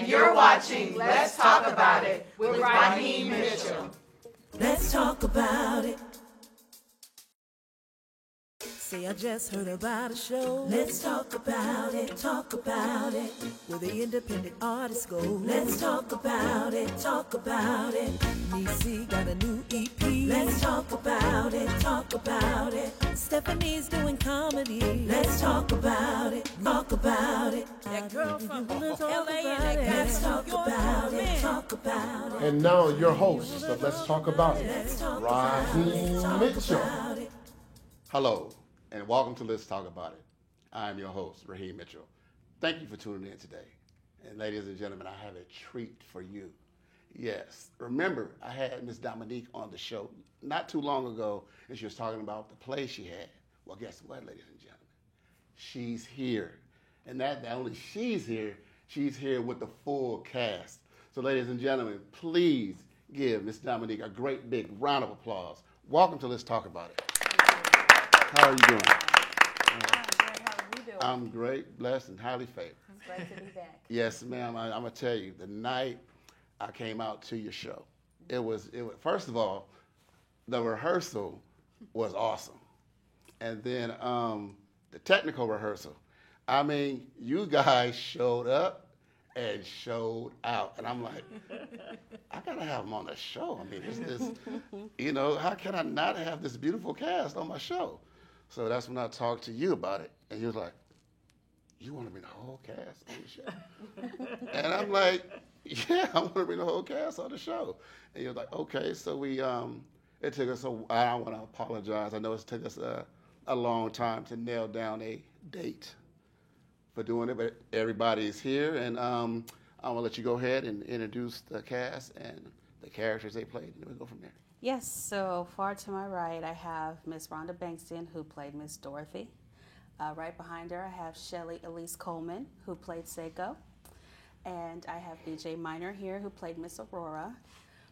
And you're watching Let's Talk About It with Raheem Mitchell. Let's talk about it. Say I just heard about a show. Let's talk about it, talk about it. Where the independent artists go. Let's talk about it, talk about it. Niecy got a new EP. Let's talk about it, talk about it. Stephanie's doing comedy. Let's talk about it, talk about it. That girl from LA and that guy. Let's talk about it, talk about it. And now your host of Let's Talk About It, Raheem Mitchell. Hello, and welcome to Let's Talk About It. I'm your host, Raheem Mitchell. Thank you for tuning in today. And ladies and gentlemen, I have a treat for you. Yes, remember, I had Miss Dominique on the show not too long ago, and she was talking about the play she had. Well, guess what, ladies and gentlemen? She's here. And not only she's here with the full cast. So ladies and gentlemen, please give Miss Dominique a great big round of applause. Welcome to Let's Talk About It. How are you doing? I'm great. How are you doing? I'm great, blessed, and highly favored. It's great to be back. Yes, ma'am. I'm going to tell you, the night I came out to your show, it was first of all, the rehearsal was awesome. And then the technical rehearsal. I mean, you guys showed up and showed out. And I'm like, I got to have them on the show. I mean, how can I not have this beautiful cast on my show? So that's when I talked to you about it. And you was like, you want to bring the whole cast on the show? And I'm like, yeah, I want to bring the whole cast on the show. And you're like, okay. So it took us I don't want to apologize. I know it took us a long time to nail down a date for doing it, but everybody is here. And I'm going to let you go ahead and introduce the cast and the characters they played, and then we'll go from there. Yes, so far to my right, I have Miss Rhonda Bankston, who played Miss Dorothy. Right behind her, I have Shelly Elise Coleman, who played Seiko. And I have BJ Minor here, who played Miss Aurora.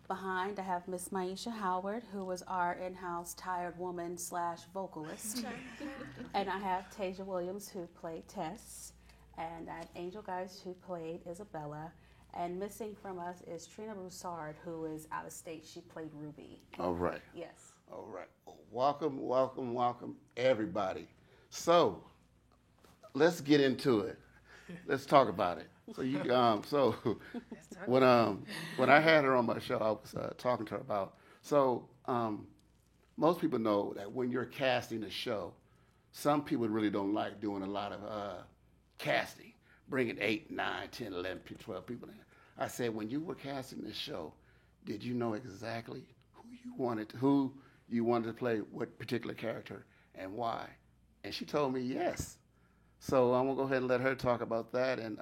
Behind, I have Miss Maisha Howard, who was our in-house tired woman / vocalist. And I have Tasia Williams, who played Tess. And I have Angel Geist, who played Isabella. And missing from us is Trina Broussard, who is out of state. She played Ruby. All right. Yes. All right. Welcome, welcome, welcome, everybody. So, let's get into it. Let's talk about it. So when I had her on my show, I was talking to her about. So most people know that when you're casting a show, some people really don't like doing a lot of casting, bringing 8, 9, 10, 11, 12 people in. I said, when you were casting this show, did you know exactly who you wanted to play what particular character and why? And she told me yes. So I'm going to go ahead and let her talk about that and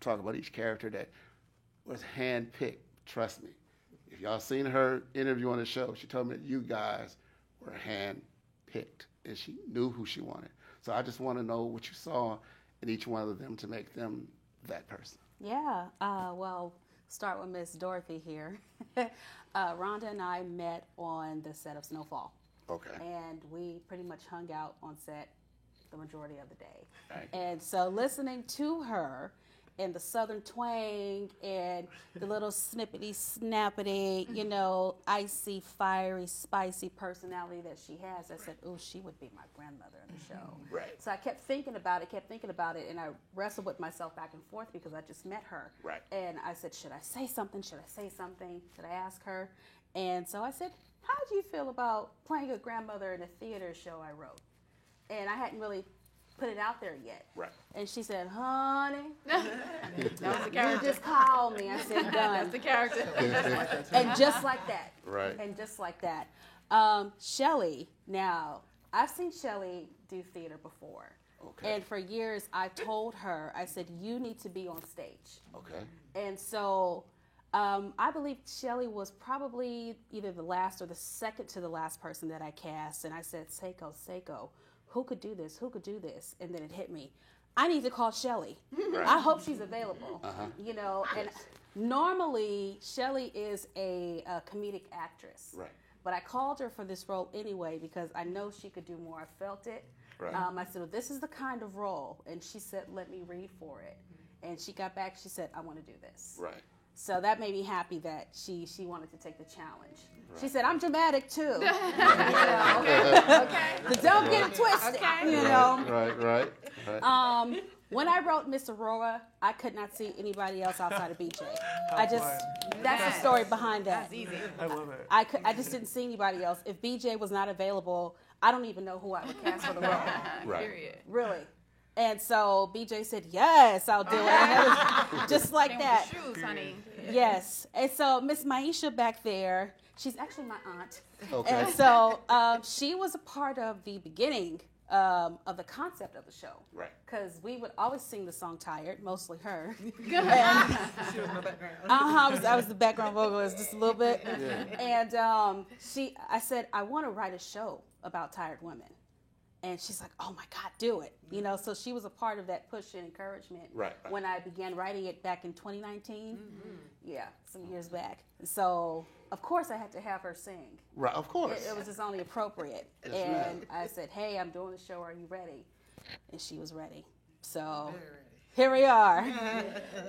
talk about each character that was handpicked. Trust me. If y'all seen her interview on the show, she told me that you guys were handpicked, and she knew who she wanted. So I just want to know what you saw in each one of them to make them that person. Yeah. Well, start with Miss Dorothy here. Rhonda and I met on the set of Snowfall. Okay. And we pretty much hung out on set the majority of the day. Right. And so listening to her and the southern twang and the little snippety snappity, icy, fiery, spicy personality that she has, I said, oh, she would be my grandmother in the show. Right. So I kept thinking about it, and I wrestled with myself back and forth because I just met her. Right. And I said, should I say something? Should I ask her? And so I said, how do you feel about playing a grandmother in a theater show I wrote? And I hadn't really put it out there yet. Right. And she said, honey, That was the character. you just called me. I said, done. That's the character. And just like that. Right. And just like that. Shelly, now, I've seen Shelly do theater before. Okay. And for years, I told her, I said, you need to be on stage. Okay. And so I believe Shelly was probably either the last or the second to the last person that I cast. And I said, Seiko, who could do this? And then it hit me. I need to call Shelly. Right. I hope she's available. Uh-huh. And normally Shelly is a comedic actress. Right. But I called her for this role anyway because I know she could do more. I felt it. Right. I said, well, this is the kind of role. And she said, let me read for it. And she got back, she said, I want to do this. Right. So that made me happy that she wanted to take the challenge. Right. She said, I'm dramatic too. Okay. But don't get it twisted, Okay. you know. Right. When I wrote Miss Aurora, I could not see anybody else outside of BJ. That's the story behind that. That's easy. I love it. I just didn't see anybody else. If BJ was not available, I don't even know who I would cast for the role. Right. Period. Really. And so BJ said, yes, I'll do it. And it was just like that. Shoes, honey. Yes. And so Miss Maisha back there, she's actually my aunt. Okay. And so she was a part of the beginning of the concept of the show. Right. Because we would always sing the song Tired, mostly her. She was in the background. I was the background vocalist just a little bit. Yeah. And I said, I want to write a show about tired women. And she's like, oh my God, do it. You know, so she was a part of that push and encouragement Right. when I began writing it back in 2019. Yeah, some years back. So, of course, I had to have her sing. Right. Of course. It was just only appropriate. Yes, And ma'am. I said, hey, I'm doing the show. Are you ready? And she was ready. So here we are.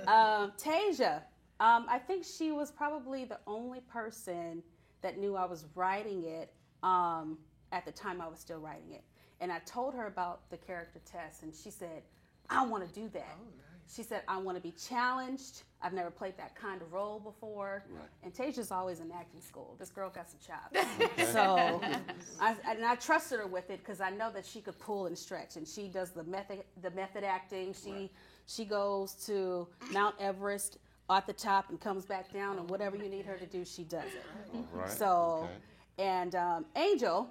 Tasia, I think she was probably the only person that knew I was writing it at the time I was still writing it. And I told her about the character Tess, and she said, I want to do that. Oh, nice. She said, I want to be challenged. I've never played that kind of role before. Right. And Tasia's always in acting school. This girl got some chops. So I trusted her with it because I know that she could pull and stretch. And she does the method acting. She goes to Mount Everest at the top and comes back down. And whatever you need her to do, she does it. All right. So, Okay. and Angel,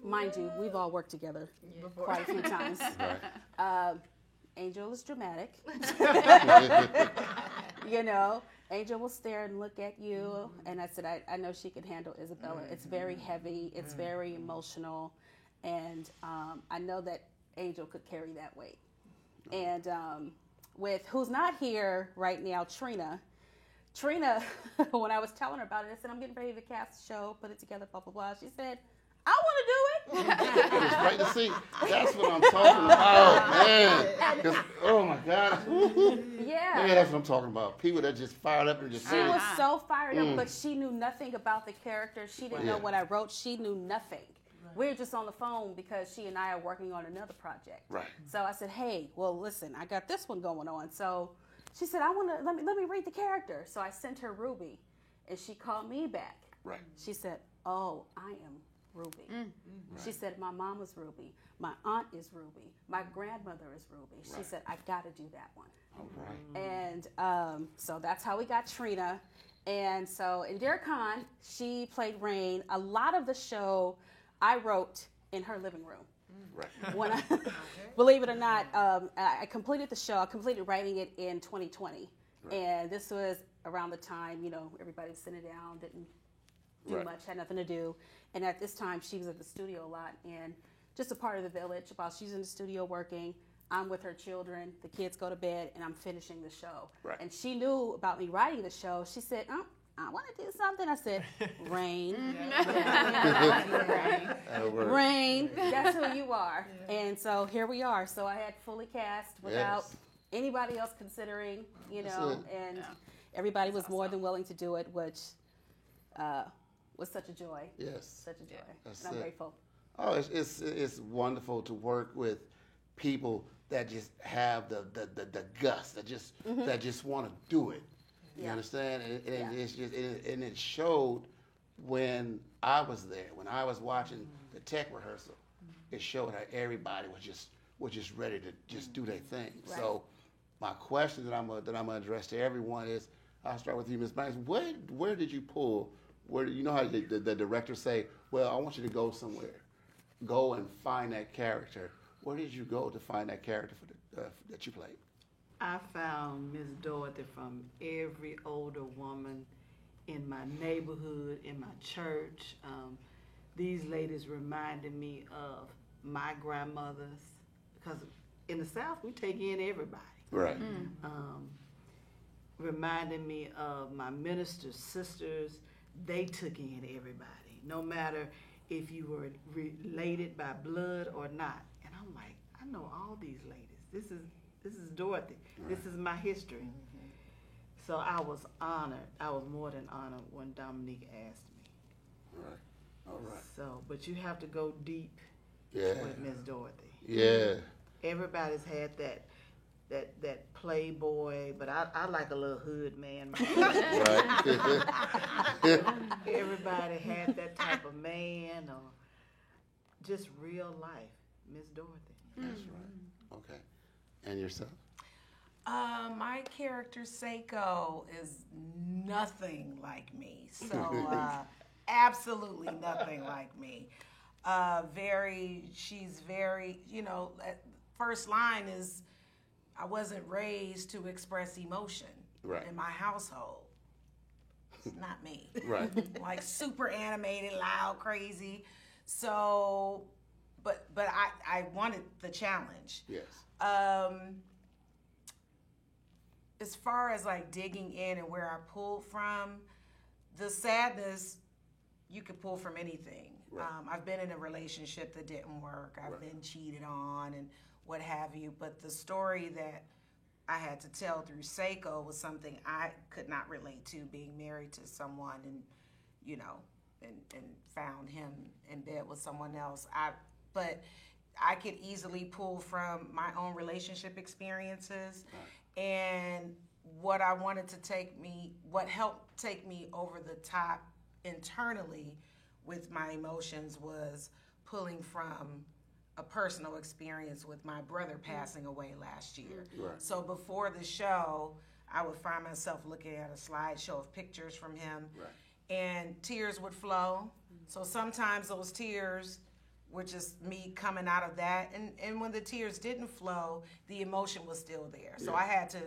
mind you, we've all worked together quite a few times. Right. Angel is dramatic. You know, Angel will stare and look at you. And I said, I know she can handle Isabella. It's very heavy. It's very emotional. And I know that Angel could carry that weight. And with who's not here right now, Trina, when I was telling her about it, I said, I'm getting ready to cast the show, put it together, blah, blah, blah. She said, I want to do it. It was great to see. That's what I'm talking about, man. 'Cause, oh my God. Yeah. Man, that's what I'm talking about. People that just fired up and just She was so fired Mm. up, but she knew nothing about the character. She didn't know Yeah. what I wrote. She knew nothing. We were just on the phone because she and I are working on another project. Right. So I said, hey, well, listen, I got this one going on. So she said, I want to, let me read the character. So I sent her Ruby, and she called me back. Right. She said, oh, I am Ruby. She said, my mom was Ruby. My aunt is Ruby. My grandmother is Ruby. She Right. said, I got to do that one. All right. And so that's how we got Trina. And so Indira Khan, she played Rain. A lot of the show I wrote in her living room. Right. When I, believe it or not, I completed the show. I completed writing it in 2020. Right. And this was around the time, you know, everybody was sitting down, didn't do Right. much, had nothing to do. And at this time, she was at the studio a lot and just a part of the village. While she's in the studio working, I'm with her children. The kids go to bed, and I'm finishing the show. Right. And she knew about me writing the show. She said, I want to do something. I said, Rain. That'll work. Rain, that's who you are. And so here we are. So I had fully cast without Yes. anybody else considering, you That's know, it. and everybody was more than willing to do it, which was such a joy. Yes. Such a joy. That's And I'm it. grateful. Oh, it's wonderful to work with people that just have the guts, that just want to do it. You Yeah. understand? And Yeah. it's just and it showed when I was there, when I was watching the tech rehearsal. It showed how everybody was just ready to just do their thing. Right. So my question that I'm gonna address to everyone is, I'll start with you, Ms. Banks. Where did you pull? Where you know how the director say, well, I want you to go somewhere, go and find that character. Where did you go to find that character that you played? I found Miss Dorothy from every older woman in my neighborhood, in my church. These ladies reminded me of my grandmothers, because in the South, we take in everybody. Right. Reminded me of my minister's sisters. They took in everybody, no matter if you were related by blood or not. And I'm like, I know all these ladies. Dorothy. This is my history. So I was honored. I was more than honored when Dominique asked me. All right. So, but you have to go deep Yeah. with Miss Dorothy. Yeah. Everybody's had that playboy, but I like a little hood man myself. Right. Everybody had that type of man, or just real life, Miss Dorothy. That's right. Okay. And yourself? My character Seiko is nothing like me. So absolutely nothing like me. She's very, first line is, I wasn't raised to express emotion in my household. It's not me. Right. Like super animated, loud, crazy. So, but I wanted the challenge. Yes. As far as like digging in and where I pulled from, the sadness, you could pull from anything. Right. I've been in a relationship that didn't work. I've been cheated on and what have you. But the story that I had to tell through Seiko was something I could not relate to, being married to someone and, and found him in bed with someone else. But I could easily pull from my own relationship experiences. Right. And what helped take me over the top internally with my emotions was pulling from a personal experience with my brother passing away last year. Right. So before the show, I would find myself looking at a slideshow of pictures from him, and tears would flow. So sometimes those tears were just me coming out of that. And when the tears didn't flow, the emotion was still there. So I had to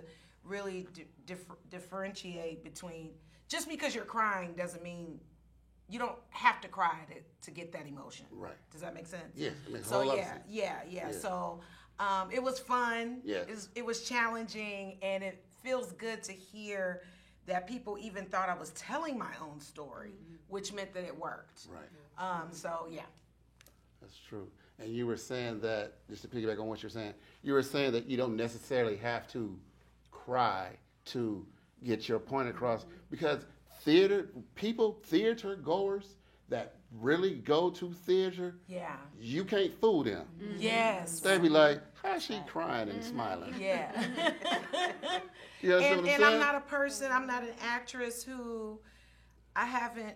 really differentiate between, just because you're crying doesn't mean you don't have to cry to get that emotion. Right. Does that make sense? Yes, it makes a So whole lot of sense. yeah. So it was fun. Yes. It was challenging, and it feels good to hear that people even thought I was telling my own story, which meant that it worked. Right. So yeah. That's true. And you were saying that, just to piggyback on what you're saying, you were saying that you don't necessarily have to cry to get your point across, because theater goers that really go to theater, you can't fool them. Yes. They be like, how's she crying and smiling? Yeah. You understand what I'm and saying? I'm not an actress who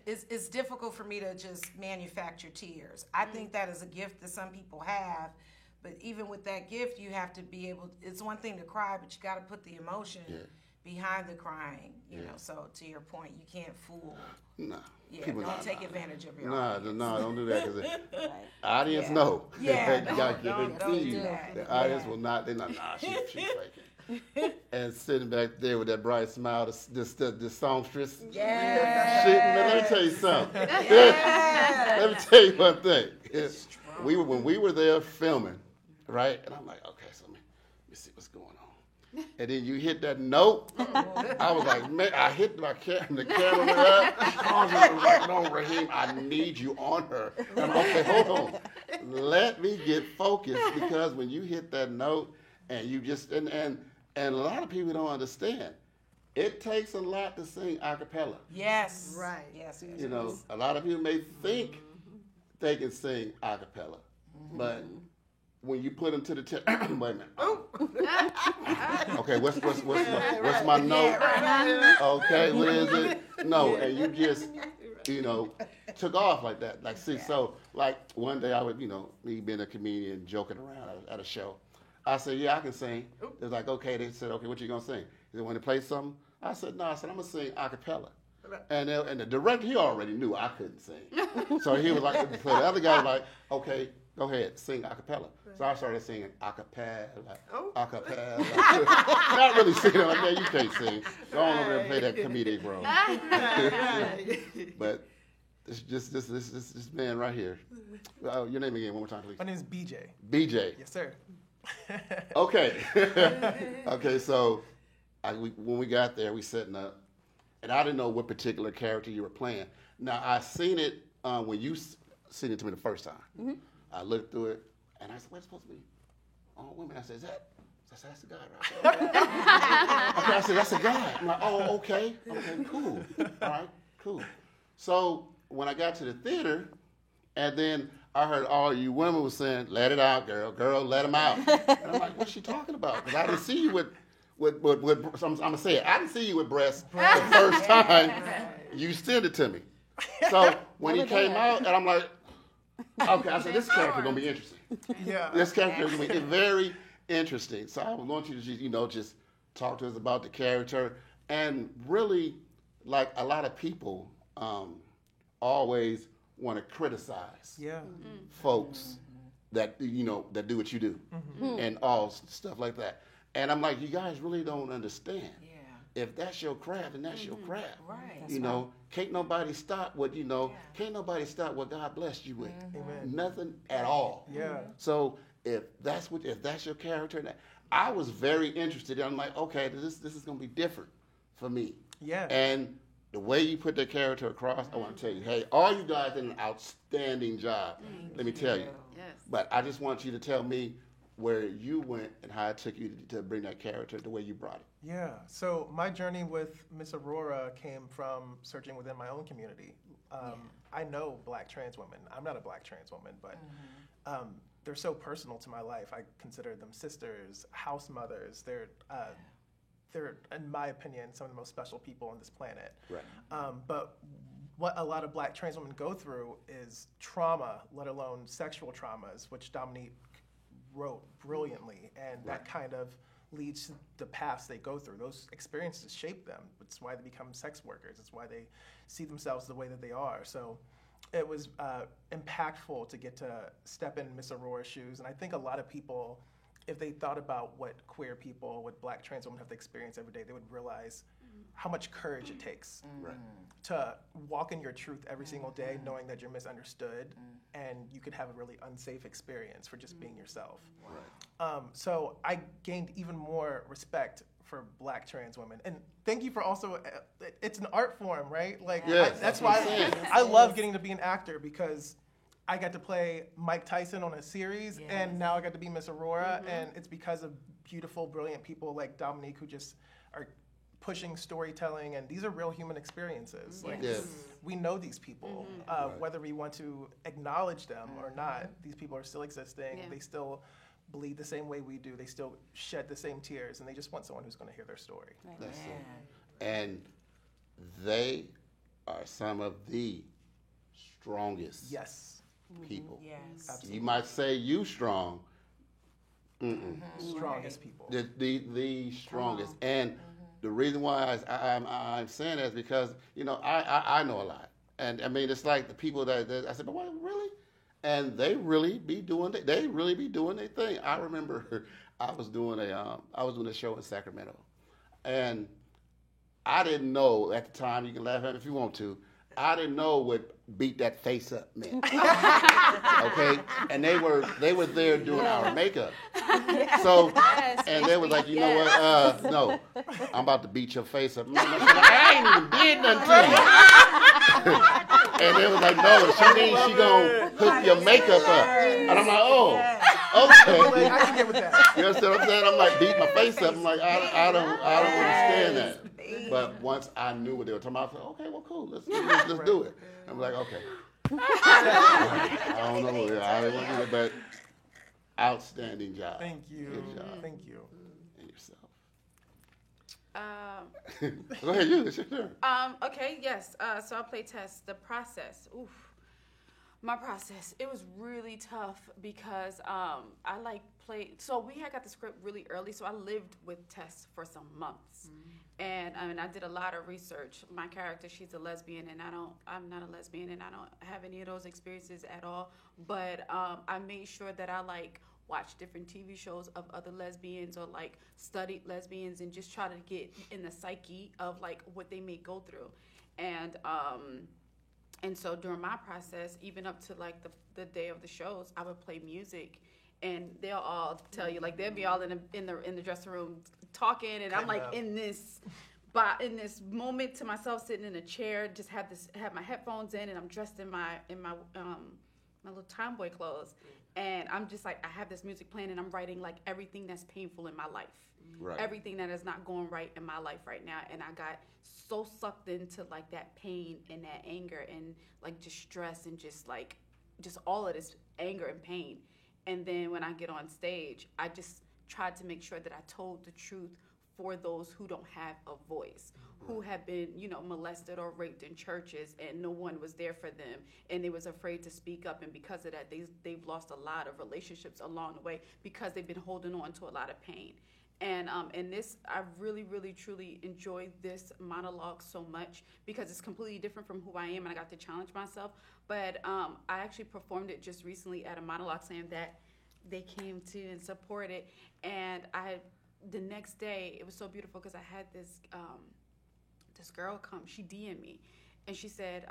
it's difficult for me to just manufacture tears. I think that is a gift that some people have, but even with that gift, you have to be able, it's one thing to cry, but you got to put the emotion behind the crying, you know. So to your point, you can't fool. No. Yeah, don't take advantage of your audience. No, don't do that, because the audience Yeah. know. Yeah, You gotta don't guarantee do you, that. the audience will not, they're not, she's faking. And sitting back there with that bright smile, the songstress. Yeah. Let me tell you something. Let me tell you one thing. When we were there filming, right? And I'm like, okay, so let me see what's going on. And then you hit that note. I was like, man, I hit the camera went up. I was like, no, Raheem, I need you on her. And I'm like, okay, hold on. Let me get focused, because when you hit that note and you just, and a lot of people don't understand, it takes a lot to sing a cappella. Yes. Right. Yes. You know, a lot of people may think they can sing a cappella, but when you put them to the wait a minute. Okay, what's my note? Okay, what is it? No, and you just, took off like that. Like, see, so, like, one day I would, me being a comedian, joking around at a show. I said, yeah, I can sing. They're like, okay. They said, okay, what you gonna sing? They want to play something? I said, no. I said, I'm gonna sing a cappella. And the director, he already knew I couldn't sing. So he was like, so the other guy was like, okay, go ahead, sing a cappella. So I started singing a cappella, a cappella. Not really singing like that. You can't sing. Go on over there and play that comedic role. But this man right here. Your name again, one more time, please. My name is BJ. BJ. Yes, sir. Okay. Okay, so when we got there, we setting up, and I didn't know what particular character you were playing. Now, I seen it when you seen it to me the first time. I looked through it, and I said, what's it supposed to be? All women. I said, is that I said, that's the guy, right? Okay, I said, that's the guy. I'm like, oh, okay, cool. All right, cool. So when I got to the theater, and then I heard all you women was saying, let it out, girl, let him out. And I'm like, what's she talking about? Because I didn't see you with so I'm going to say it. I didn't see you with breasts the first time you sent it to me. So when he came out, and I'm like, okay, I said, this character is going to be interesting. Yeah. This character is going to be very interesting. So I want you to just, just talk to us about the character. And really, like a lot of people always want to criticize folks that, that do what you do and all stuff like that. And I'm like, you guys really don't understand. Yeah. If that's your craft, then that's your craft. Right. Can't nobody stop what, can't nobody stop what God blessed you with. Amen. Nothing at all. Yeah. So if that's your character, I was very interested. I'm like, okay, this is going to be different for me. Yeah. And the way you put that character across, I want to tell you, hey, all you guys did an outstanding job. Let me tell you. Yes. But I just want you to tell me where you went and how it took you to bring that character the way you brought it. Yeah, so my journey with Miss Aurora came from searching within my own community. I know Black trans women. I'm not a Black trans woman, but they're so personal to my life. I consider them sisters, house mothers. They're, in my opinion, some of the most special people on this planet. Right. But what a lot of Black trans women go through is trauma, let alone sexual traumas, which Dominique wrote brilliantly, and that kind of leads to the paths they go through. Those experiences shape them. It's why they become sex workers. It's why they see themselves the way that they are. So it was impactful to get to step in Miss Aurora's shoes. And I think a lot of people, if they thought about what queer people, what Black trans women have to experience every day, they would realize how much courage it takes to walk in your truth every single day, knowing that you're misunderstood and you could have a really unsafe experience for just being yourself. Right. So I gained even more respect for Black trans women. And thank you for also, it's an art form, right? Like, that's why I love getting to be an actor, because I got to play Mike Tyson on a series, and now I got to be Miss Aurora, and it's because of beautiful, brilliant people like Dominique who just are pushing storytelling, and these are real human experiences. Like, we know these people, whether we want to acknowledge them or not. These people are still existing. They still bleed the same way we do. They still shed the same tears, and they just want someone who's going to hear their story. That's it. And they are some of the strongest people. Yes. Absolutely. You might say you strong. Strongest people. The strongest. And the reason why I'm saying that is because, I know a lot. And I mean, it's like the people that I said, but what, really? And they really be doing their thing. I remember I was doing a show in Sacramento. And I didn't know at the time, you can laugh at me if you want to, I didn't know what beat that face up meant. Okay? And they were there doing our makeup. So, and they was like, you know what? No, I'm about to beat your face up. I ain't even did nothing to you. And they was like, no, she means she gonna hook your makeup up. And I'm like, oh, okay. I can get with that. You understand what I'm saying? I'm like, beat my face up. I'm like, I don't understand that. But once I knew what they were talking about, I said, okay, well, cool, let's do it. I'm like, okay. I don't know, I didn't want to do it, but outstanding job. Thank you. Good job. Thank you. And yourself. Go ahead, you. It's your turn. Okay, yes. So I played Tess. The process. Oof. My process. It was really tough because So we had got the script really early, so I lived with Tess for some months. And I did a lot of research. My character, she's a lesbian, and I'm not a lesbian, and I don't have any of those experiences at all. But I made sure that I watch different TV shows of other lesbians or studied lesbians and just try to get in the psyche of what they may go through. And so during my process, even up to the day of the shows, I would play music, and they'll all tell you they'll be all in the dressing room talking, and I'm in this moment to myself, sitting in a chair, just have my headphones in, and I'm dressed in my little tomboy clothes, And I'm just like, I have this music playing and I'm writing like everything that's painful in my life. Right. Everything that is not going right in my life right now. And I got so sucked into like that pain and that anger and like just stress and just all of this anger and pain. And then when I get on stage, I just tried to make sure that I told the truth for those who don't have a voice, who have been, molested or raped in churches and no one was there for them and they was afraid to speak up, and because of that they've lost a lot of relationships along the way because they've been holding on to a lot of pain. And this, I really, really, truly enjoyed this monologue so much because it's completely different from who I am, and I got to challenge myself. But I actually performed it just recently at a monologue slam that they came to and supported. And the next day, it was so beautiful because I had this this girl come. She DM'd me, and she said,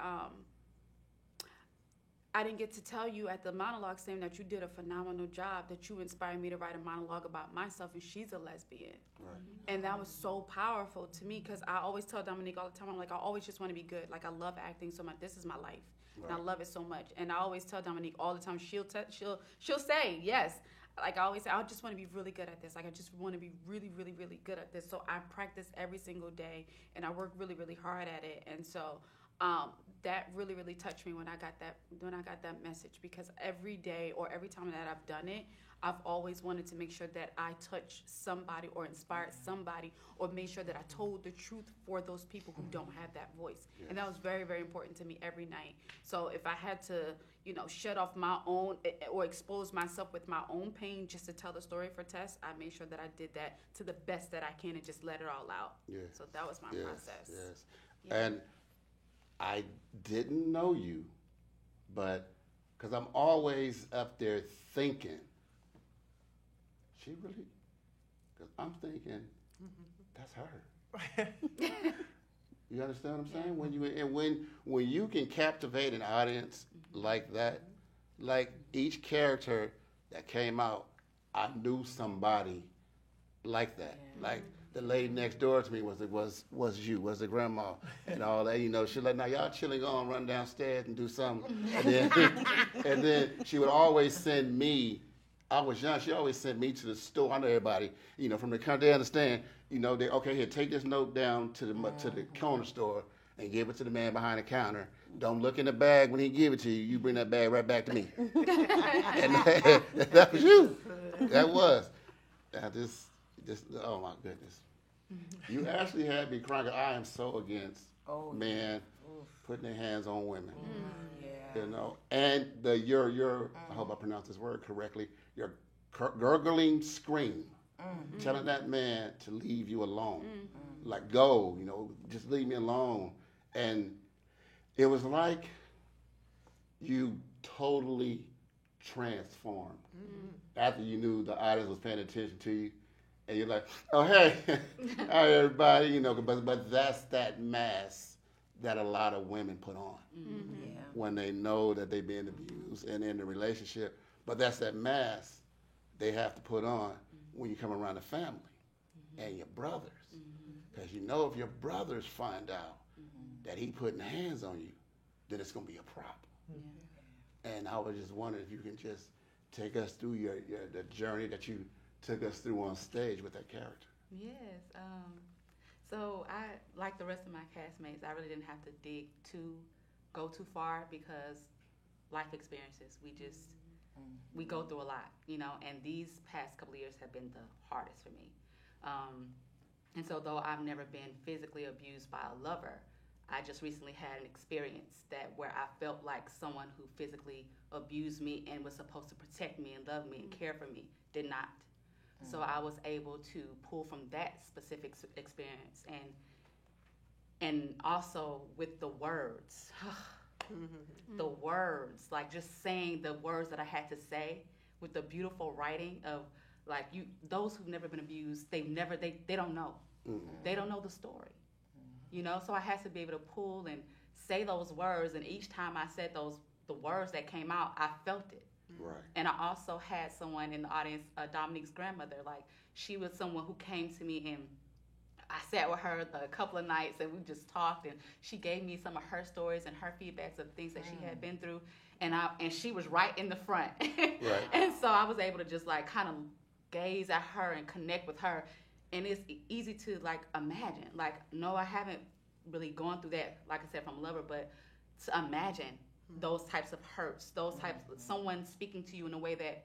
I didn't get to tell you at the monologue slam that you did a phenomenal job, that you inspired me to write a monologue about myself, and she's a lesbian. Right. And that was so powerful to me because I always tell Dominique all the time, I'm like, I always just want to be good. Like, I love acting so much. This is my life, and I love it so much. And I always tell Dominique all the time, she'll say, yes. Like I always say, I just want to be really good at this. Like I just want to be really, really, really good at this. So I practice every single day, and I work really, really hard at it. And so that really, really touched me when I got that message, because every day or every time that I've done it, I've always wanted to make sure that I touched somebody or inspired somebody or made sure that I told the truth for those people who don't have that voice. Yes. And that was very, very important to me every night. So if I had to, shut off my own or expose myself with my own pain just to tell the story for Tess, I made sure that I did that to the best that I can and just let it all out. Yeah. So that was my process. Yes. Yeah. And I didn't know you, but because I'm always up there thinking, she really, because I'm thinking, that's her. You understand what I'm saying? When you can captivate an audience like that, like each character that came out, I knew somebody like that. Yeah. Like the lady next door to me was the grandma and all that. She like, now y'all chilling on, run downstairs and do something. And then she would always send me. I was young. She always sent me to the store. I know everybody, from the country. They understand. Here, take this note down to the corner store and give it to the man behind the counter. Don't look in the bag when he give it to you. You bring that bag right back to me. And that was you. That was. Oh my goodness. You actually had me crying. I am so against men putting their hands on women. Yeah. And your I hope I pronounced this word correctly, your gurgling scream, telling that man to leave you alone. Like, go, just leave me alone. And it was like you totally transformed after you knew the audience was paying attention to you. And you're like, oh, hey, hi, everybody, but that's that mask that a lot of women put on when they know that they're being abused and in the relationship. But that's that mask they have to put on when you come around the family and your brothers. Because if your brothers find out that he putting hands on you, then it's going to be a problem. And I was just wondering if you can just take us through the journey that you took us through on stage with that character. Yes. So I, like the rest of my castmates, I really didn't have to go too far because life experiences, we go through a lot, and these past couple of years have been the hardest for me. And so though I've never been physically abused by a lover, I just recently had an experience where I felt like someone who physically abused me and was supposed to protect me and love me and care for me did not. So I was able to pull from that specific experience and also with the words, the words, like just saying the words that I had to say with the beautiful writing of like those who've never been abused, they don't know. They don't know the story, so I had to be able to pull and say those words. And each time I said the words that came out, I felt it. Right. And I also had someone in the audience, Dominique's grandmother, like she was someone who came to me and I sat with her a couple of nights and we just talked, and she gave me some of her stories and her feedbacks of things that she had been through, and she was right in the front. Right. And so I was able to just like kind of gaze at her and connect with her, and it's easy to like imagine. Like, no, I haven't really gone through that, like I said, from a lover, but to imagine those types of hurts, those types, someone speaking to you in a way that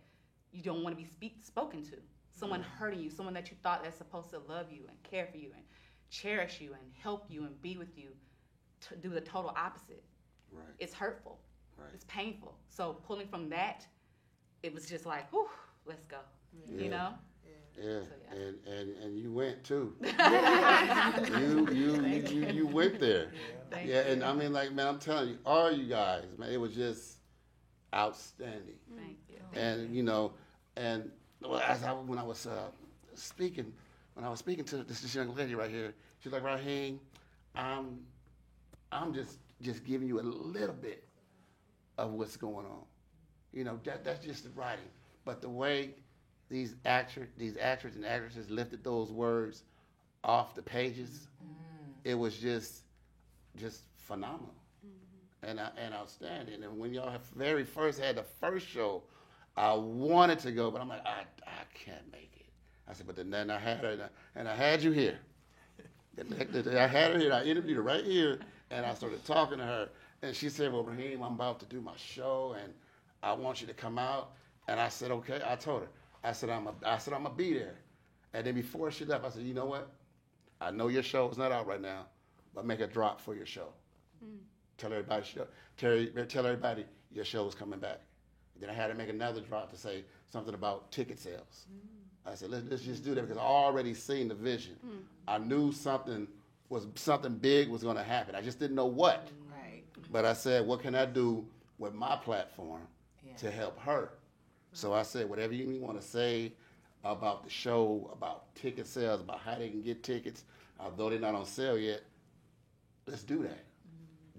you don't want to be spoken to, someone hurting you, someone that you thought that's supposed to love you and care for you and cherish you and help you and be with you, to do the total opposite. Right. It's hurtful. Right. It's painful. So pulling from that, it was just like, whew, let's go. You know? Yeah, So, and you went too. you went there. Thank Yeah, you. and I mean, like, man, I'm telling you, all you guys, man, it was just outstanding. Thank you. And you know, and when I was speaking to this young lady right here, she's like, Raheem, I'm just giving you a little bit of what's going on. You know, that's just the writing, but the way these actors and actresses lifted those words off the pages, it was just phenomenal and outstanding. And when y'all very first had the first show, I wanted to go, but I'm like, I can't make it. I said, but then I had her, and I had you here. I had her here, I interviewed her right here, and I started talking to her, and she said, well, Raheem, I'm about to do my show, and I want you to come out. And I said, okay. I told her, I said, I'm gonna be there. And then before she left, I said, you know what? I know your show is not out right now, but make a drop for your show. Tell everybody your show is coming back. Then I had to make another drop to say something about ticket sales. I said, let's just do that because I already seen the vision. I knew something big was going to happen. I just didn't know what. Right. But I said, what can I do with my platform to help her? So I said, whatever you want to say about the show, about ticket sales, about how they can get tickets, although they're not on sale yet, let's do that.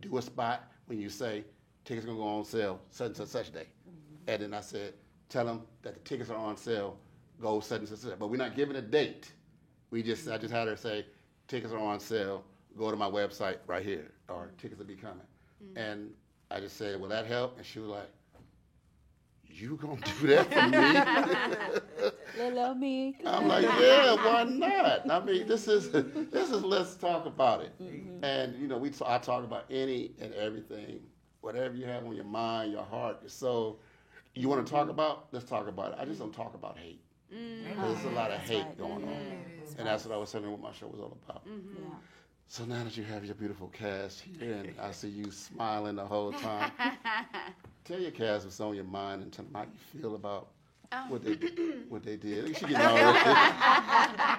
Do a spot when you say tickets going to go on sale such and such day. And then I said, tell them that the tickets are on sale, go such and such. But we're not giving a date. I just had her say, tickets are on sale, go to my website right here, or tickets will be coming. And I just said, will that help? And she was like, you gonna do that for me? Little me. I'm like, yeah, why not? I mean, this is let's talk about it. And you know, I talk about any and everything, whatever you have on your mind, your heart, your soul. You want to talk about? Let's talk about it. I just don't talk about hate. There's a lot of hate going on, and that's what I was telling you what my show was all about. Yeah. So now that you have your beautiful cast here, and I see you smiling the whole time, tell your cast what's on your mind and tell them how you feel about what they did. She getting all right.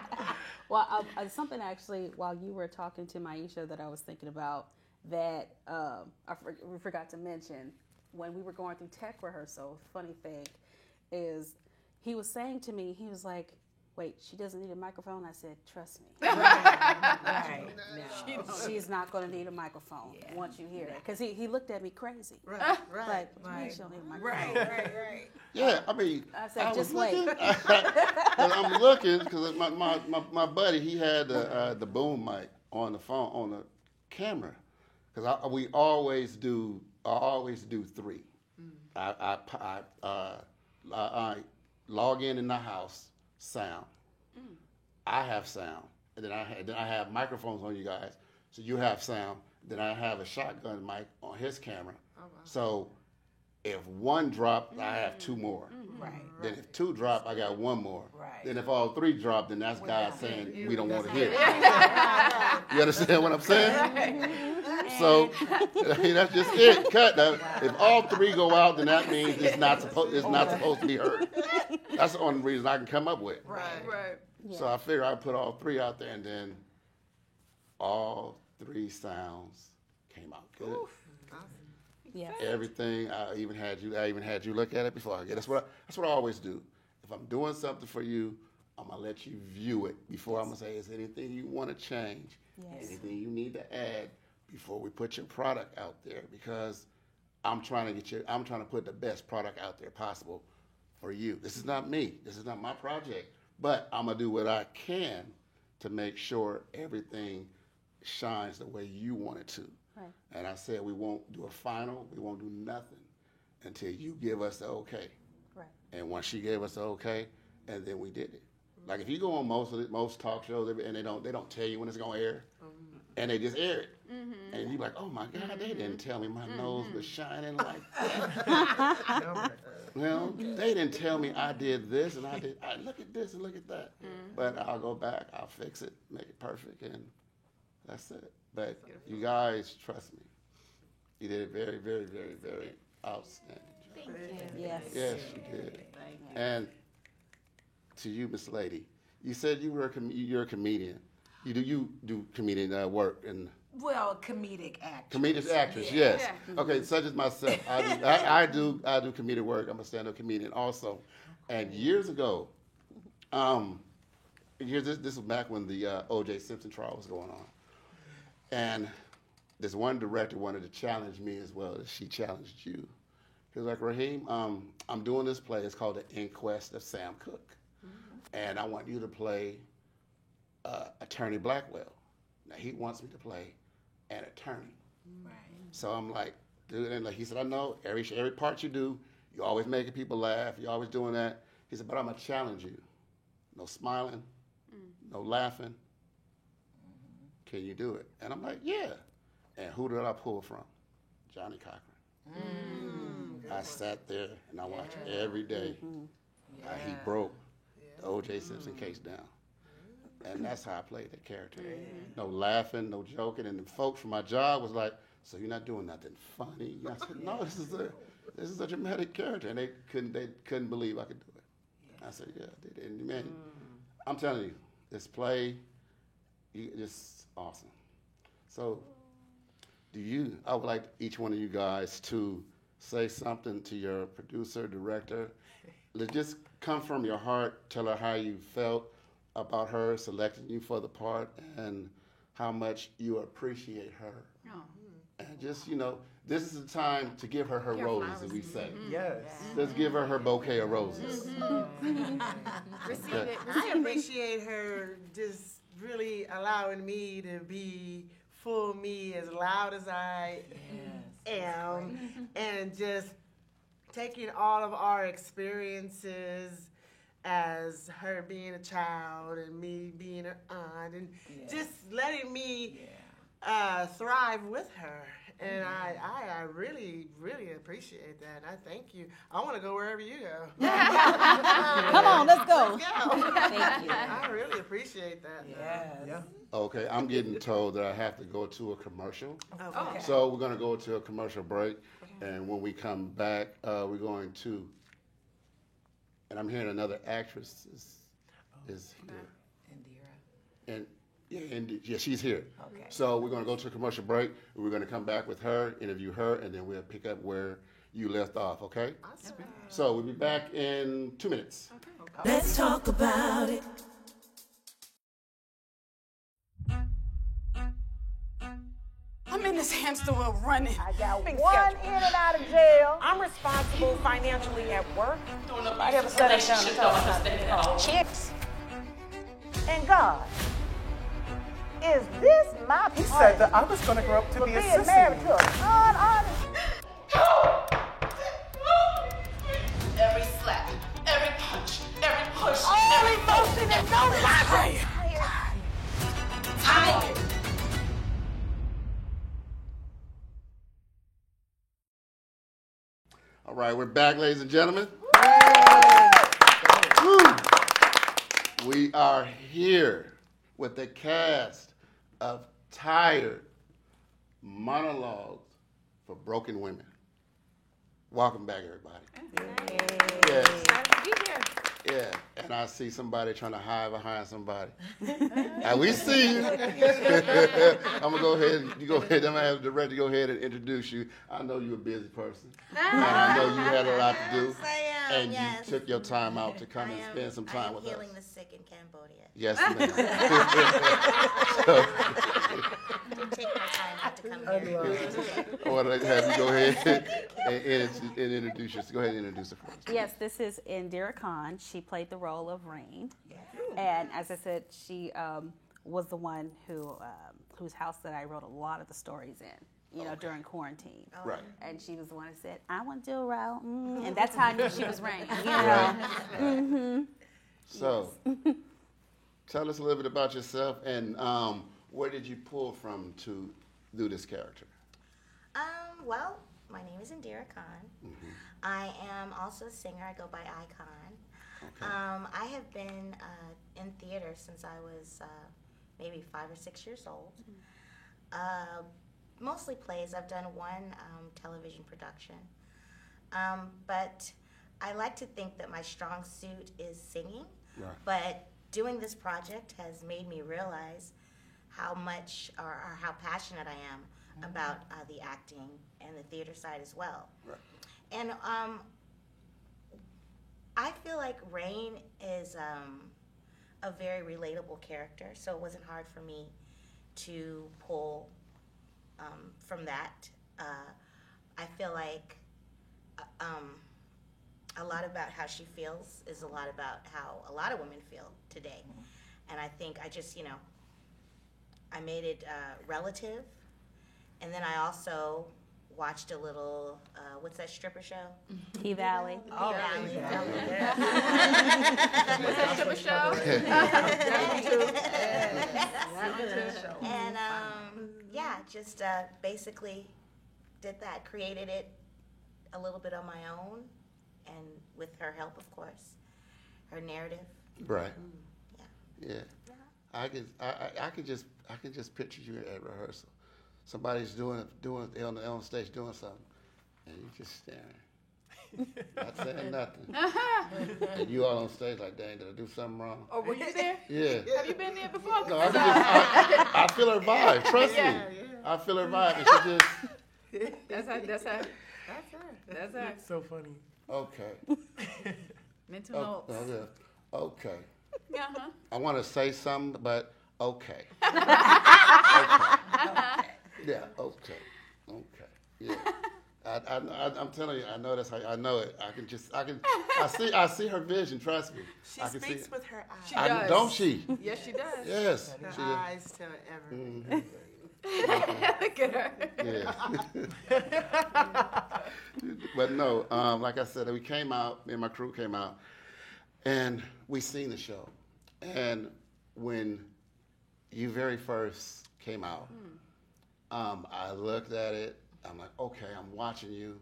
Well, something actually, while you were talking to Maisha, that I was thinking about that we forgot to mention when we were going through tech rehearsal. Funny thing is, he was saying to me, he was like, wait, she doesn't need a microphone? I said, trust me. Right. No. She's not going to need a microphone once you hear it. Because he looked at me crazy. Right. Like, what do you mean she don't need a microphone? Right. Yeah, I mean, I said, was just wait. looking, I'm looking because my buddy, he had the boom mic on the phone, on the camera. Because I always do three. I log in the house, sound. I have sound, and then I have microphones on you guys, so you have sound. Then I have a shotgun mic on his camera. Oh, wow. So if one drop, I have two more. Right. Then if two drop, I got one more. Right. Then if all three drop, then that's God saying we don't want to hear it. You understand what I'm saying? So that's just it. Cut. Now, if all three go out, then that means it's not supposed to be heard. That's the only reason I can come up with. Right. Yeah. So I figure I put all three out there, and then all three sounds came out good. Yeah. Everything. I even had you look at it before I get. That's what I always do. If I'm doing something for you, I'm gonna let you view it before I'm gonna say, is there anything you want to change? Yes. Anything you need to add before we put your product out there? Because I'm trying to put the best product out there possible for you. This is not me. This is not my project. But I'm gonna do what I can to make sure everything shines the way you want it to. Right. And I said, we won't do a final, we won't do nothing until you give us the okay. Right. And once she gave us the okay, and then we did it. Like if you go on most talk shows and they don't tell you when it's gonna air, and they just air it, and you be like, oh my God, they didn't tell me my nose was shining like that. Well, they didn't tell me I did this and I look at this and look at that. But I'll go back, I'll fix it, make it perfect, and that's it. But you guys, trust me, you did a very, very, very, very outstanding job. Yes. Yes, you did. And to you, Miss Lady, you said you're a comedian. You do comedian work and Well, comedic actress. comedic actress, yes. Okay, such as myself, I do comedic work. I'm a stand-up comedian also. And years ago, this was back when the O.J. Simpson trial was going on, and this one director wanted to challenge me as well as she challenged you. He was like, Raheem, I'm doing this play. It's called The Inquest of Sam Cooke, and I want you to play Attorney Blackwell. Now he wants me to play an attorney. Right. So I'm like, dude, and like he said, I know every part you do, you're always making people laugh. You're always doing that. He said, but I'm gonna challenge you. No smiling, no laughing. Can you do it? And I'm like, yeah. And who did I pull from? Johnny Cochran. I sat there and I watched every day how he broke the O.J. Simpson case down. And that's how I played that character. No laughing, no joking. And the folks from my job was like, so you're not doing nothing funny? I said, no, this is a dramatic character. And they couldn't believe I could do it. I said, yeah, I did it. And man, I'm telling you, this play, it's awesome. So I would like each one of you guys to say something to your producer, director. Just come from your heart, tell her how you felt about her selecting you for the part and how much you appreciate her. Oh. And just, this is the time to give her roses, as we say. Yes. Let's give her her bouquet of roses. Receive it. I appreciate her just really allowing me to be full me as loud as I am and just taking all of our experiences as her being a child and me being an aunt and just letting me thrive with her. And I really, really appreciate that. I thank you. I want to go wherever you go. Come on, let's go. Let's go. Thank you. I really appreciate that. Yes. Yeah. Okay, I'm getting told that I have to go to a commercial. Okay. So we're going to go to a commercial break. And when we come back, we're going to, and I'm hearing another actress is here. Indira. And she's here. Okay. So we're going to go to a commercial break. And we're going to come back with her, interview her, and then we'll pick up where you left off, okay? Awesome. So we'll be back in 2 minutes. Let's talk about it. I'm in this hamster wheel running. I got one in and out of jail. I'm responsible financially at work. I have a set of down and talk about Chicks. And God, is this my He said that I was going to grow up to be a being married sissy. to a con artist? every slap, every punch, every push, All every emotion and no tired. Tired. All right, we're back, ladies and gentlemen. We are here with the cast of Tired Monologues for Broken Women. Welcome back, everybody. Yes. Yeah, and I see somebody trying to hide behind somebody. And we see you. I'm gonna go ahead. I'm gonna have the director go ahead and introduce you. I know you're a busy person, and I know you had a lot to do, and you took your time out to come and spend some time with us. Healing the sick in Cambodia. Yes, ma'am. Take my time out to come here. I want to have you go ahead and introduce yourself. Go ahead and introduce her first. Yes, this is Indira Khan. She played the role of Rain. And as I said, she was the one whose house that I wrote a lot of the stories in, during quarantine. Right. And she was the one that said, I want to do a role. And that's how I knew she was Rain. Mm-hmm. So, tell us a little bit about yourself and where did you pull from to do this character? Well, my name is Indira Khan. Mm-hmm. I am also a singer. I go by Icon. Okay. I have been in theater since I was maybe 5 or 6 years old. Mm-hmm. Mostly plays. I've done one television production. But I like to think that my strong suit is singing. Right. But doing this project has made me realize how much or how passionate I am about the acting and the theater side as well. Right. And I feel like Rain is a very relatable character, so it wasn't hard for me to pull from that. I feel like a lot about how she feels is a lot about how a lot of women feel today. And I think I just, I made it relative. And then I also watched a little, what's that stripper show? P-Valley. Oh, P-Valley. What's that stripper show? And yeah, just basically did that, created it a little bit on my own, and with her help, of course, her narrative. Right. Yeah. Yeah. I could just picture you at rehearsal. Somebody's doing on stage doing something, and you just staring, not saying nothing. And you all on stage like, dang, did I do something wrong? Oh, were you there? Yeah. Have you been there before? No, I feel her vibe. Trust me. Yeah. I feel her vibe, and she just. That's her. That's so funny. Okay. Mental notes. Oh, yeah. Okay. Uh-huh. I want to say something, but okay. Okay. Yeah, okay. Okay. Yeah. I'm telling you, I know that's how I know it. I see her vision, trust me. She speaks with her eyes. She does. Don't she? Yes, she does. Yes. Her eyes tell everything. Mm-hmm. Look at her. Yeah. But no, like I said, we came out, me and my crew came out, and we seen the show. And when you very first came out, I looked at it. I'm like, okay, I'm watching you,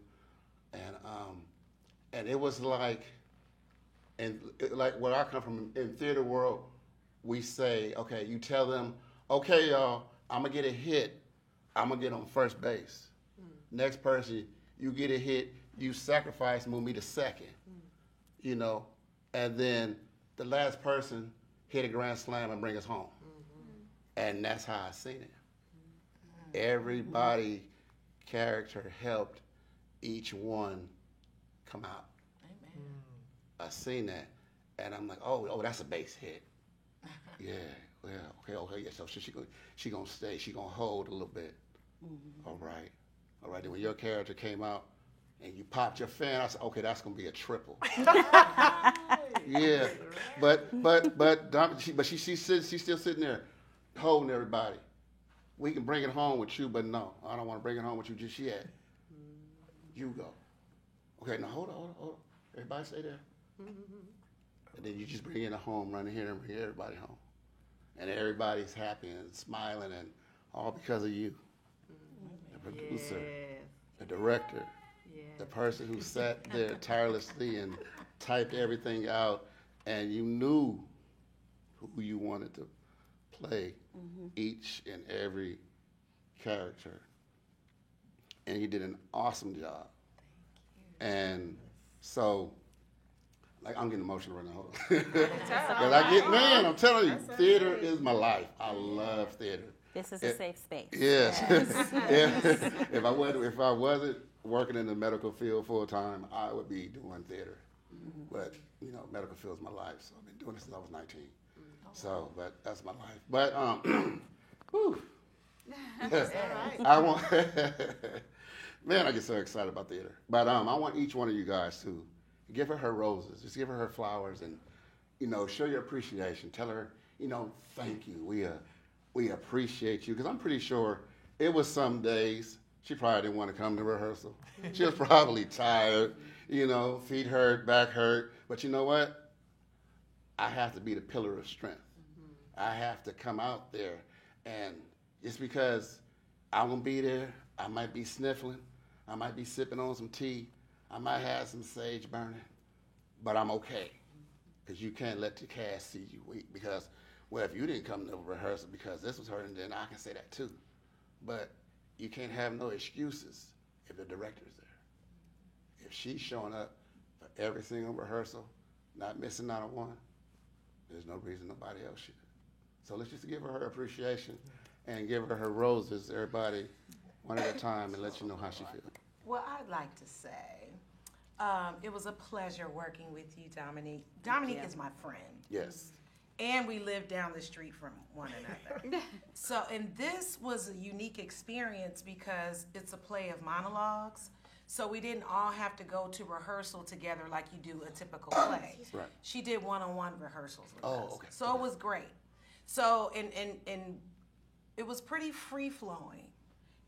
and it was like, like where I come from in theater world, we say, okay, you tell them, okay, y'all, I'm gonna get a hit, I'm gonna get on first base. Next person, you get a hit, you sacrifice, move me to second, and then the last person hit a grand slam and bring us home, and that's how I seen it. Everybody character helped each one come out. Amen. I seen that, and I'm like, oh, that's a base hit. Yeah, well, okay, yeah. So she gonna stay. She gonna hold a little bit. All right. Then when your character came out and you popped your fan, I said, okay, that's gonna be a triple. Yeah, but she's still sitting there, holding everybody. We can bring it home with you, but no, I don't want to bring it home with you just yet. You go. Okay, now hold on. Everybody stay there. And then you just bring in a home run here and bring everybody home. And everybody's happy and smiling, and all because of you. The producer, the director, the person who sat there tirelessly and typed everything out, and you knew who you wanted to play each and every character. And you did an awesome job. And so, like, I'm getting emotional right now. Because I'm telling you, theater is my life. I love theater. This is a safe space. Yes. If I wasn't working in the medical field full time, I would be doing theater. But, medical field is my life, so I've been doing this since I was 19. So, but that's my life. But, whew. I want, man, I get so excited about theater. But I want each one of you guys to give her roses. Just give her flowers and, show your appreciation. Tell her, thank you. we appreciate you, because I'm pretty sure it was some days she probably didn't want to come to rehearsal. She was probably tired, you know, feet hurt, back hurt. But you know what? I have to be the pillar of strength. I have to come out there, and just because I won't be there, I might be sniffling, I might be sipping on some tea, I might have some sage burning, but I'm okay, because you can't let the cast see you weak. Because, well, if you didn't come to rehearsal because this was hurting, then I can say that too. But you can't have no excuses if the director's there. If she's showing up for every single rehearsal, not missing out on one, there's no reason nobody else should. So let's just give her appreciation and give her roses, everybody, one at a time, and let you know how she feels. Well, I'd like to say it was a pleasure working with you, Dominique. Dominique is my friend. Yes. And we live down the street from one another. So, and this was a unique experience because it's a play of monologues. So we didn't all have to go to rehearsal together like you do a typical play. Right. She did one-on-one rehearsals with us. Okay. So it was great. So, and it was pretty free-flowing.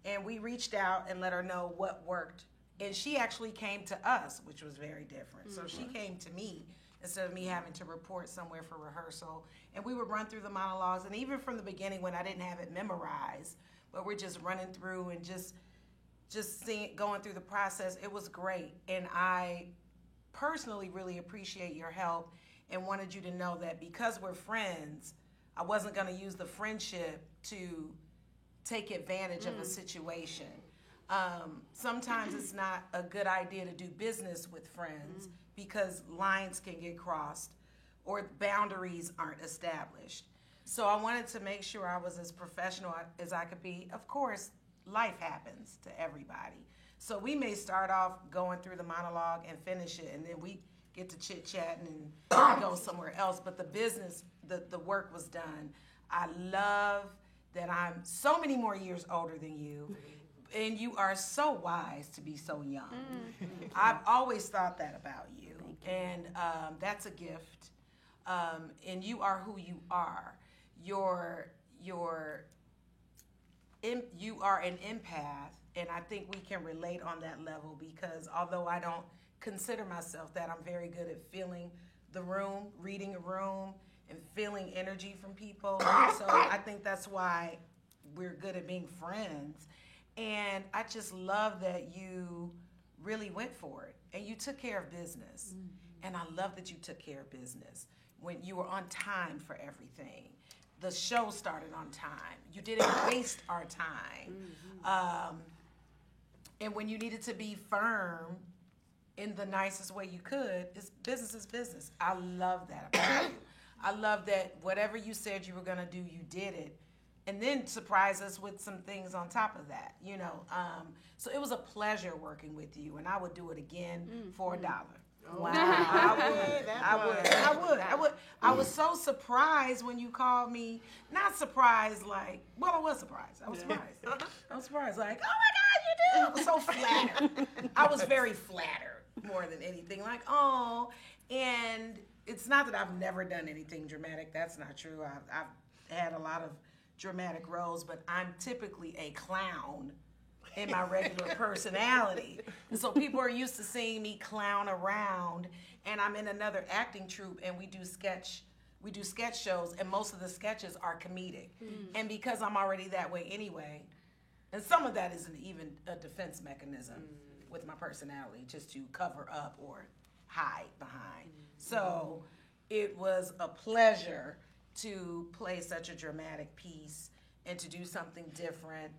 And we reached out and let her know what worked. And she actually came to us, which was very different. So she came to me instead of me having to report somewhere for rehearsal. And we would run through the monologues. And even from the beginning when I didn't have it memorized, but we're just running through and just going through the process, it was great. And I personally really appreciate your help and wanted you to know that because we're friends, I wasn't going to use the friendship to take advantage of a situation. Sometimes it's not a good idea to do business with friends because lines can get crossed or boundaries aren't established. So I wanted to make sure I was as professional as I could be. Of course, life happens to everybody. So we may start off going through the monologue and finish it, and then we get to chit-chatting and go somewhere else. But the business, the work was done. I love that I'm so many more years older than you, and you are so wise to be so young. I've always thought that about you, and that's a gift. And you are who you are. You are an empath, and I think we can relate on that level because although I don't consider myself that, I'm very good at feeling the room, reading a room, and feeling energy from people. So I think that's why we're good at being friends. And I just love that you really went for it and you took care of business. And I love that you took care of business when you were on time for everything. The show started on time. You didn't waste our time. And when you needed to be firm in the nicest way you could, business is business. I love that about you. I love that whatever you said you were going to do, you did it. And then surprise us with some things on top of that, you know. So it was a pleasure working with you, and I would do it again for $1. Wow. I would. I was so surprised when you called me. Not surprised like, well, I was surprised. I was surprised. Like, oh my God, you do. I was so flattered. I was very flattered more than anything. Like, oh, and it's not that I've never done anything dramatic. That's not true. I've had a lot of dramatic roles, but I'm typically a clown in my regular personality. And so people are used to seeing me clown around, and I'm in another acting troupe and we do sketch shows, and most of the sketches are comedic. And because I'm already that way anyway, and some of that isn't even a defense mechanism with my personality, just to cover up or hide behind. So it was a pleasure to play such a dramatic piece and to do something different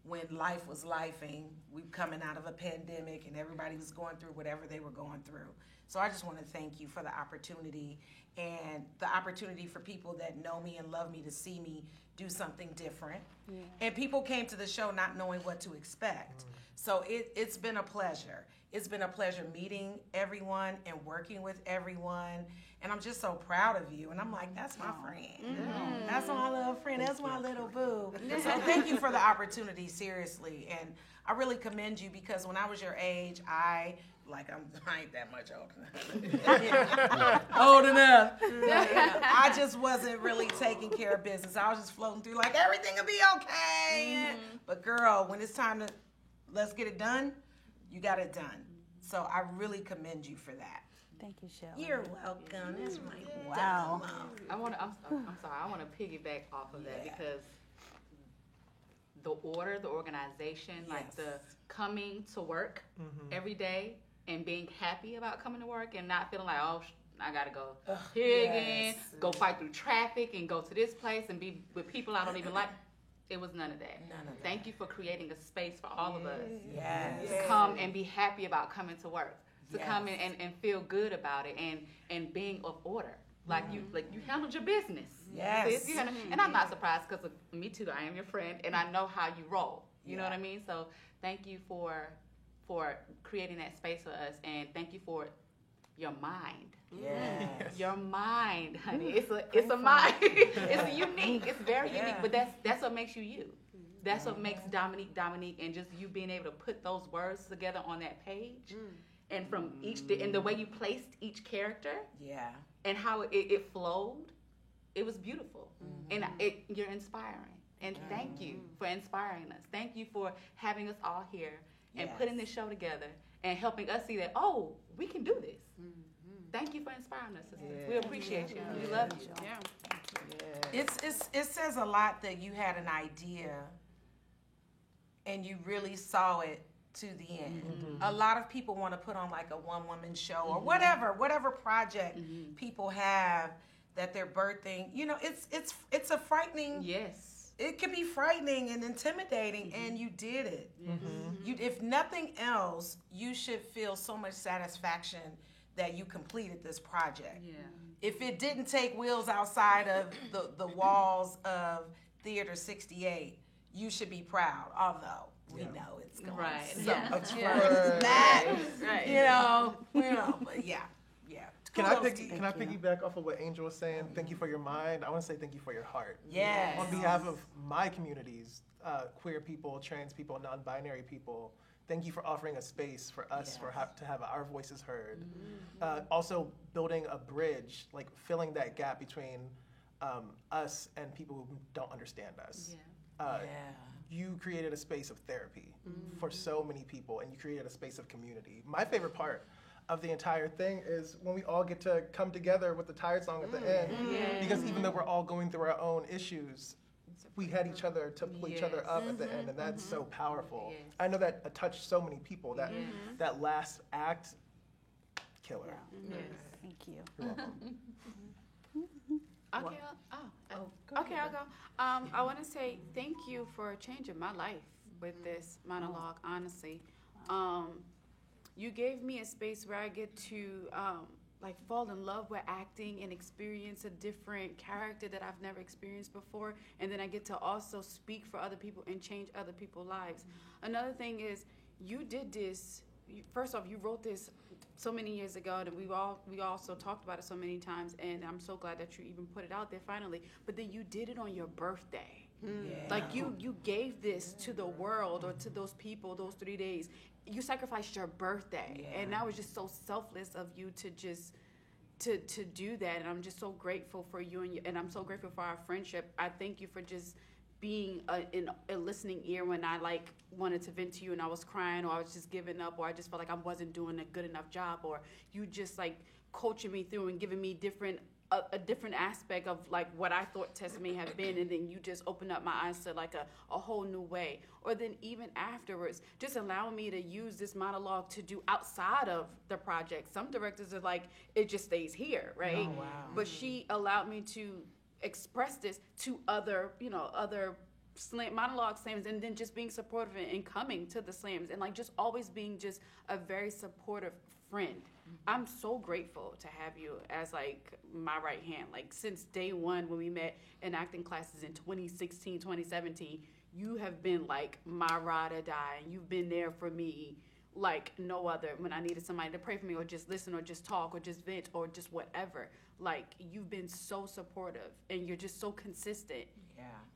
when life was lifing. We were coming out of a pandemic and everybody was going through whatever they were going through. So I just want to thank you for the opportunity and the opportunity for people that know me and love me to see me do something different. Yeah. And people came to the show not knowing what to expect. So it's been a pleasure. It's been a pleasure meeting everyone and working with everyone. And I'm just so proud of you. And I'm like, that's my friend. That's my little friend. That's my little boo. So thank you for the opportunity, seriously. And I really commend you because when I was your age, I like I ain't that much old enough. Old enough. I just wasn't really taking care of business. I was just floating through like everything will be okay. But girl, when it's time to let's get it done, you got it done. So I really commend you for that. Thank you, Shelley. You're welcome. That's my Wow. I'm sorry. I want to piggyback off of that because the order, the organization, like the coming to work every day and being happy about coming to work and not feeling like, oh, I gotta go here again, go fight through traffic and go to this place and be with people I don't even like. It was none of that. Thank you for creating a space for all of us to come and be happy about coming to work, to come in and feel good about it and being of order. Like you handled your business. Yes. And I'm not surprised because me too. I am your friend, and I know how you roll. You know what I mean? So thank you for creating that space for us, and thank you for your mind. Yes. Your mind, honey. It's a mind. It's unique. It's very unique. But that's what makes you. That's what makes Dominique, and just you being able to put those words together on that page, and from and the way you placed each character. Yeah. And how it flowed, it was beautiful. And you're inspiring. And thank you for inspiring us. Thank you for having us all here and putting this show together and helping us see that, oh, we can do this. Thank you for inspiring us, sisters. We appreciate you. We love you. It says a lot that you had an idea and you really saw it to the end. A lot of people want to put on like a one-woman show or whatever project people have that they're birthing. You know, it's a frightening. Yes. It can be frightening and intimidating, and you did it. You, if nothing else, you should feel so much satisfaction that you completed this project. If it didn't take wheels outside of the walls of Theater 68, you should be proud, although we know it's going so much further than that. You know, but yeah. Can I piggyback off of what Angel was saying? Thank you for your mind. I want to say thank you for your heart. Yes. On behalf of my communities, queer people, trans people, non-binary people, thank you for offering a space for us to have our voices heard. Also building a bridge, like filling that gap between us and people who don't understand us. You created a space of therapy for so many people, and you created a space of community. My favorite part of the entire thing is when we all get to come together with the Tired song at the end, because even though we're all going through our own issues, we had each other to pull each other up at the end, and that's so powerful. I know that touched so many people. That last act, killer. Thank you. You're welcome. Okay, I'll go. I want to say thank you for changing my life with this monologue, honestly. You gave me a space where I get to like fall in love with acting and experience a different character that I've never experienced before, and then I get to also speak for other people and change other people's lives. Another thing is you did this. First off, you wrote this so many years ago, and we also talked about it so many times, and I'm so glad that you even put it out there finally. But then you did it on your birthday. Like you gave this to the world or to those people those 3 days. You sacrificed your birthday, and that was just so selfless of you to just to do that. And I'm just so grateful for you, and I'm so grateful for our friendship. I thank you for just being a listening ear when I like wanted to vent to you and I was crying, or I was just giving up, or I just felt like I wasn't doing a good enough job, or you just like coaching me through and giving me a different aspect of like what I thought Tess may have been, and then you just opened up my eyes to like a whole new way. Or then even afterwards, just allowing me to use this monologue to do outside of the project. Some directors are like, it just stays here, right? Oh, wow. But she allowed me to express this to other monologue slams, and then just being supportive and coming to the slams, and like just always being just a very supportive friend. I'm so grateful to have you as like my right hand. Like since day one when we met in acting classes in 2016, 2017, you have been like my ride or die, and you've been there for me like no other when I needed somebody to pray for me, or just listen, or just talk, or just vent, or just whatever. Like you've been so supportive, and you're just so consistent.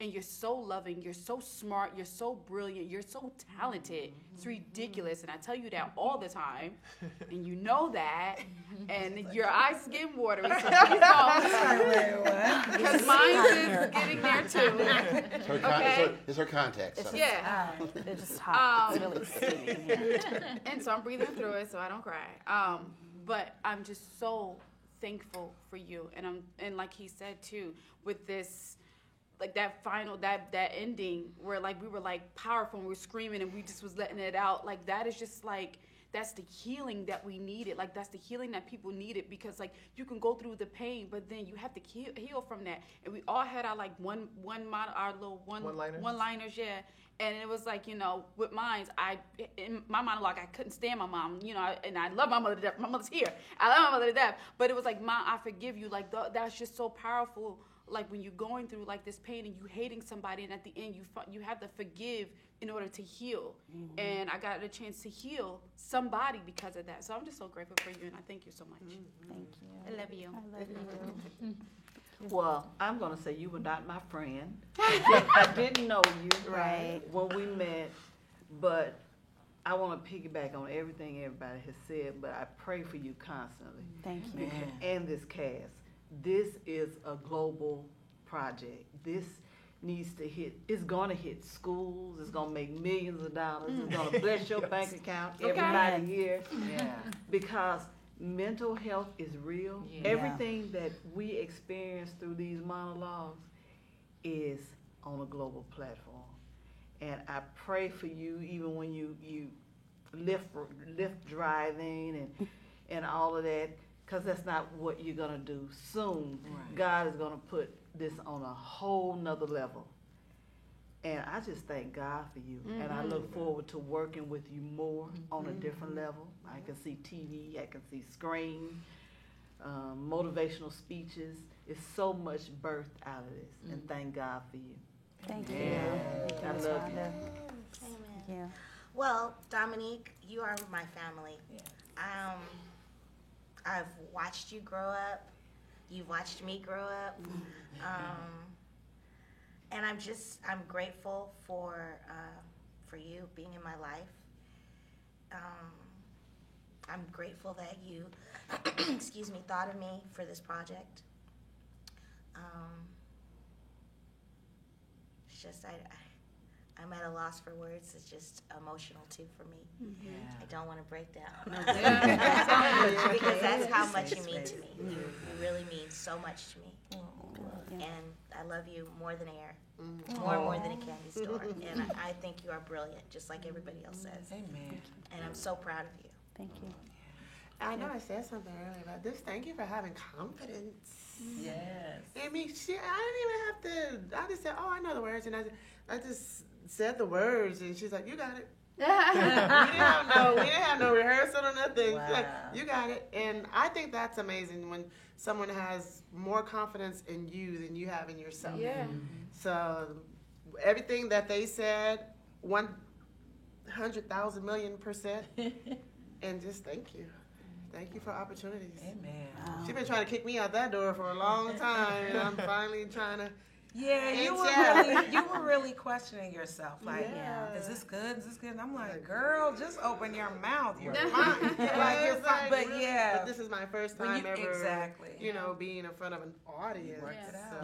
And you're so loving, you're so smart, you're so brilliant, you're so talented. It's ridiculous. And I tell you that all the time. And you know that. And your eyes skin watery. So please don't. Because mine is getting there too. It's her contacts. It's So. it's just hot. It's really steamy in here. And so I'm breathing through it so I don't cry. But I'm just so thankful for you. And like he said too, with this, like that final, that ending where like we were like powerful and we were screaming and we just was letting it out. Like that is just like, that's the healing that we needed. Like that's the healing that people needed, because like you can go through the pain, but then you have to heal from that. And we all had our like our little one-liners, yeah. And it was like, you know, with mine, in my monologue, I couldn't stand my mom, you know, and I love my mother to death. My mother's here. I love my mother to death. But it was like, Mom, I forgive you. Like that's just so powerful. Like when you're going through like this pain and you hating somebody, and at the end you have to forgive in order to heal. Mm-hmm. And I got a chance to heal somebody because of that. So I'm just so grateful for you, and I thank you so much. Mm-hmm. Thank you. I love you. I love you. Well, I'm going to say you were not my friend. I didn't know you when we met, but I want to piggyback on everything everybody has said, but I pray for you constantly. Thank you. And this cast. This is a global project. This needs to hit, it's going to hit schools, it's going to make millions of dollars, it's going to bless your bank account, everybody here. Yeah. Because mental health is real. Yeah. Everything that we experience through these monologues is on a global platform. And I pray for you, even when you lift driving and all of that, because that's not what you're going to do soon. Right. God is going to put this on a whole nother level. And I just thank God for you. Mm-hmm. And I look forward to working with you more on a different level. I can see TV, I can see screen, motivational speeches. It's so much birthed out of this. And thank God for you. Thank you. I love you. Amen. Yeah. Well, Dominique, you are my family. Yeah. I've watched you grow up. You've watched me grow up. And I'm grateful for you being in my life. I'm grateful that you, thought of me for this project. It's just, I'm at a loss for words. It's just emotional too for me. Mm-hmm. Yeah. I don't want to break down. Because that's how much you mean to me. You really mean so much to me. And I love you more than air. More than a candy store. And I think you are brilliant, just like everybody else says. Amen. And I'm so proud of you. Thank you. I know I said something earlier about this. Thank you for having confidence. Yes. I mean, I didn't even have to. I just said, "Oh, I know the words," and I just said the words, and she's like, "You got it." we didn't have no rehearsal or nothing. Wow. Like, you got it. And I think that's amazing when someone has more confidence in you than you have in yourself. Yeah. So everything that they said, 100,000 million%. And just thank you. Thank you for opportunities. Amen. She's been trying to kick me out that door for a long time, and I'm finally trying to. Yeah, you were really questioning yourself. Like, is this good? Is this good? And I'm like, girl, just open your mouth. You're fine. You're fine. But but this is my first time ever. Being in front of an audience.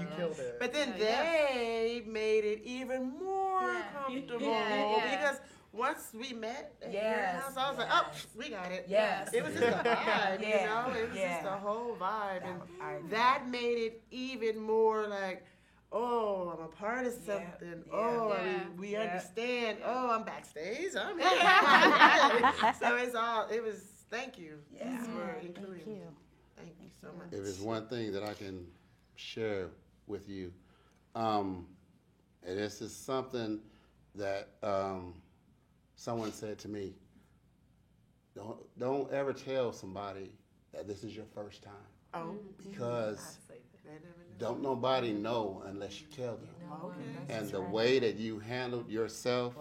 You killed it. But then they made it even more comfortable because once we met at your house, I was like, oh, we got it. Yes. It was just a vibe, It was just a whole vibe. And that made it even more like, oh, I'm a part of something. We understand. Oh, I'm backstage. I'm here. So it was, thank you for including me. Thank you so much. If it's one thing that I can share with you, and this is something that someone said to me, don't ever tell somebody that this is your first time. Oh. Because don't nobody know unless you tell them. Okay. And the way that you handled yourself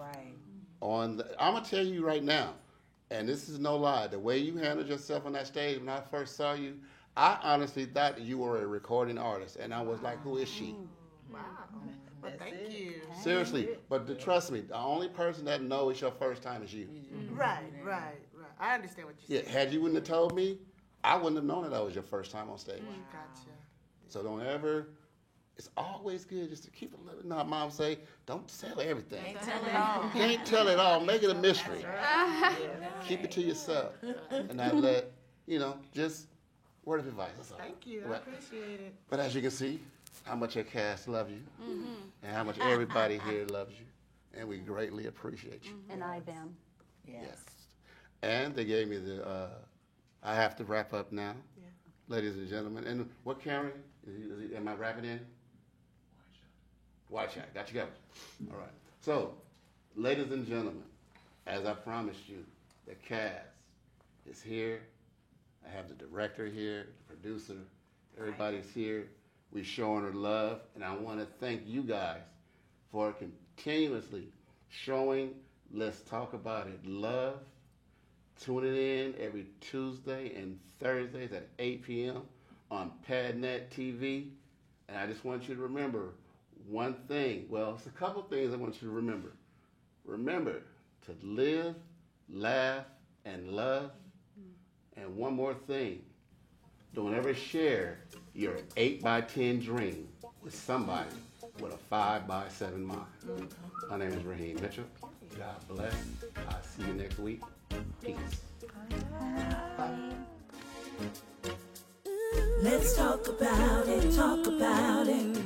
I'm going to tell you right now, and this is no lie, the way you handled yourself on that stage when I first saw you, I honestly thought that you were a recording artist. And I was like, who is she? Wow. Well, Thank you. Seriously, but trust me, the only person that knows it's your first time is you. Right. I understand what you're saying. Had you wouldn't have told me, I wouldn't have known that was your first time on stage. Gotcha. So don't ever. It's always good just to keep a little. No, Mom say, don't tell everything. Can't tell it all. Can't tell it all. Make it a mystery. Keep it to yourself, and not let just word of advice. That's all. Thank you. I appreciate it. But as you can see, how much your cast love you, and how much everybody here loves you, and we greatly appreciate you. And I them. Yes. And they gave me the. I have to wrap up now, ladies and gentlemen. And what Karen? Am I wrapping in? White shot. Got you covered. All right. So, ladies and gentlemen, as I promised you, the cast is here. I have the director here, the producer. Everybody's here. We're showing her love, and I want to thank you guys for continuously showing Let's Talk About It love. Tuning in every Tuesday and Thursdays at 8 p.m. on PadNet TV. And I just want you to remember one thing. Well, it's a couple things I want you to remember. Remember to live, laugh, and love. And one more thing. Don't ever share your 8x10 dream with somebody with a 5x7 mind. My name is Raheem Mitchell. God bless. I'll see you next week. Peace. Let's talk about it, talk about it.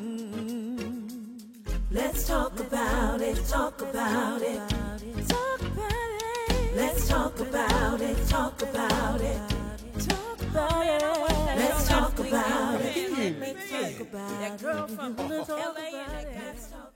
Let's talk about it, talk about it. Talk about it. Let's talk about it, talk about it. Talk about it. Let's talk about it. Let's talk about it. That girl from LA and that guy.